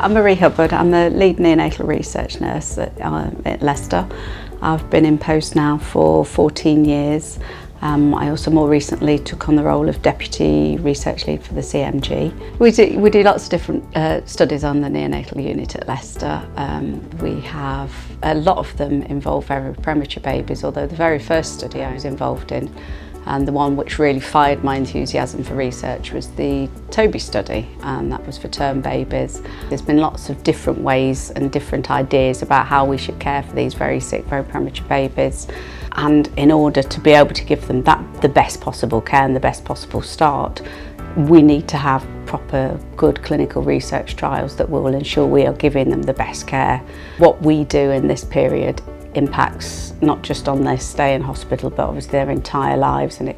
I'm Marie Hubbard. I'm the lead neonatal research nurse at Leicester. I've been in post now for 14 years. I also more recently took on the role of Deputy Research Lead for the CMG. We do lots of different studies on the neonatal unit at Leicester. We have a lot of them involve very premature babies, although the very first study I was involved in, and the one which really fired my enthusiasm for research, was the Toby study, and that was for term babies. There's been lots of different ways and different ideas about how we should care for these very sick, very premature babies. And in order to be able to give them the best possible care and the best possible start, we need to have proper, good clinical research trials that will ensure we are giving them the best care. What we do in this period impacts not just on their stay in hospital, but obviously their entire lives, and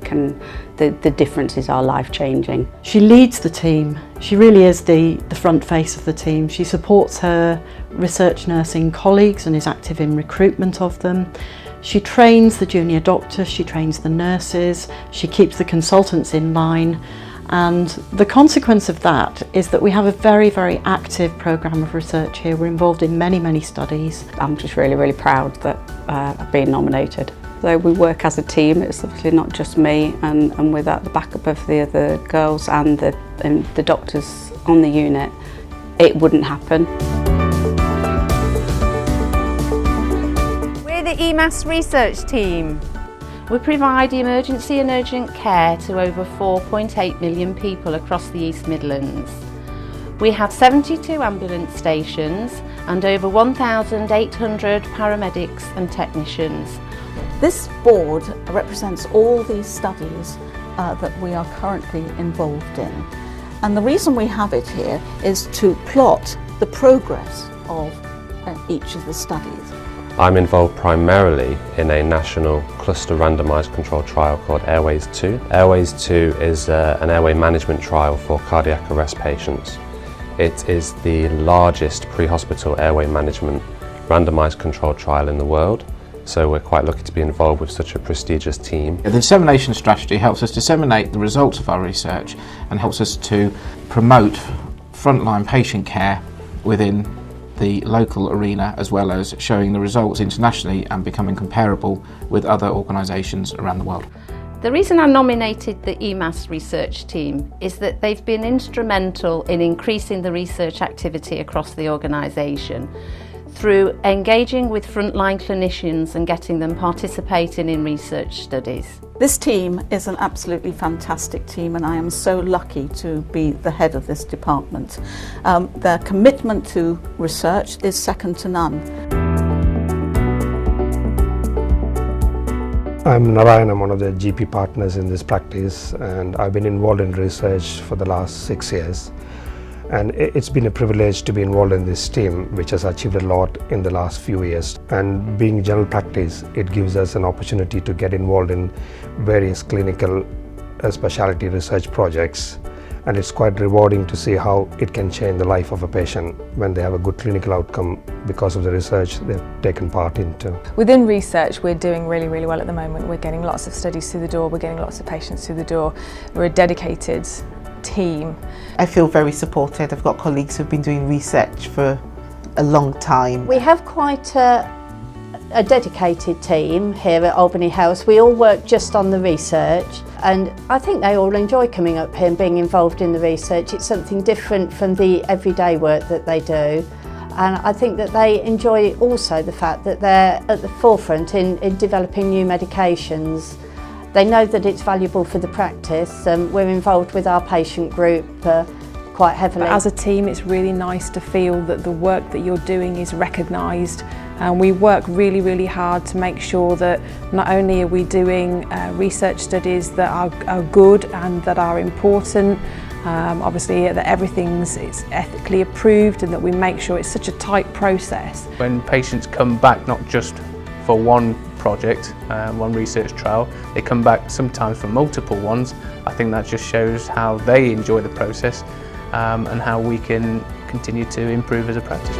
the differences are life-changing. She leads the team. She really is the front face of the team. She supports her research nursing colleagues and is active in recruitment of them. She trains the junior doctors, she trains the nurses, she keeps the consultants in line, and the consequence of that is that we have a very, very active programme of research here. We're involved in many, many studies. I'm just really, really proud that I've been nominated. So we work as a team. It's obviously not just me, and without the backup of the other girls and the doctors on the unit, it wouldn't happen. We're the EMAS research team. We provide emergency and urgent care to over 4.8 million people across the East Midlands. We have 72 ambulance stations and over 1,800 paramedics and technicians. This board represents all these studies that we are currently involved in. And the reason we have it here is to plot the progress of each of the studies. I'm involved primarily in a national cluster randomised controlled trial called Airways 2. Airways 2 is an airway management trial for cardiac arrest patients. It is the largest pre-hospital airway management randomised controlled trial in the world, so we're quite lucky to be involved with such a prestigious team. The dissemination strategy helps us disseminate the results of our research and helps us to promote frontline patient care within the local arena, as well as showing the results internationally and becoming comparable with other organisations around the world. The reason I nominated the EMAS research team is that they've been instrumental in increasing the research activity across the organisation through engaging with frontline clinicians and getting them participating in research studies. This team is an absolutely fantastic team, and I am so lucky to be the head of this department. Their commitment to research is second to none. I'm Narayan, I'm one of the GP partners in this practice, and I've been involved in research for the last 6 years. And it's been a privilege to be involved in this team, which has achieved a lot in the last few years. And being general practice, it gives us an opportunity to get involved in various clinical specialty research projects. And it's quite rewarding to see how it can change the life of a patient when they have a good clinical outcome because of the research they've taken part into. Within research, we're doing really, really well at the moment. We're getting lots of studies through the door, we're getting lots of patients through the door. We're a dedicated team. I feel very supported. I've got colleagues who've been doing research for a long time. We have quite a dedicated team here at Albany House. We all work just on the research, and I think they all enjoy coming up here and being involved in the research. It's something different from the everyday work that they do, and I think that they enjoy also the fact that they're at the forefront in developing new medications. They know that it's valuable for the practice. We're involved with our patient group quite heavily. As a team, it's really nice to feel that the work that you're doing is recognised, and we work really, really hard to make sure that not only are we doing research studies that are good and that are important, obviously that everything's ethically approved, and that we make sure it's such a tight process. When patients come back not just for one project, one research trial, they come back sometimes for multiple ones. I think that just shows how they enjoy the process and how we can continue to improve as a practice.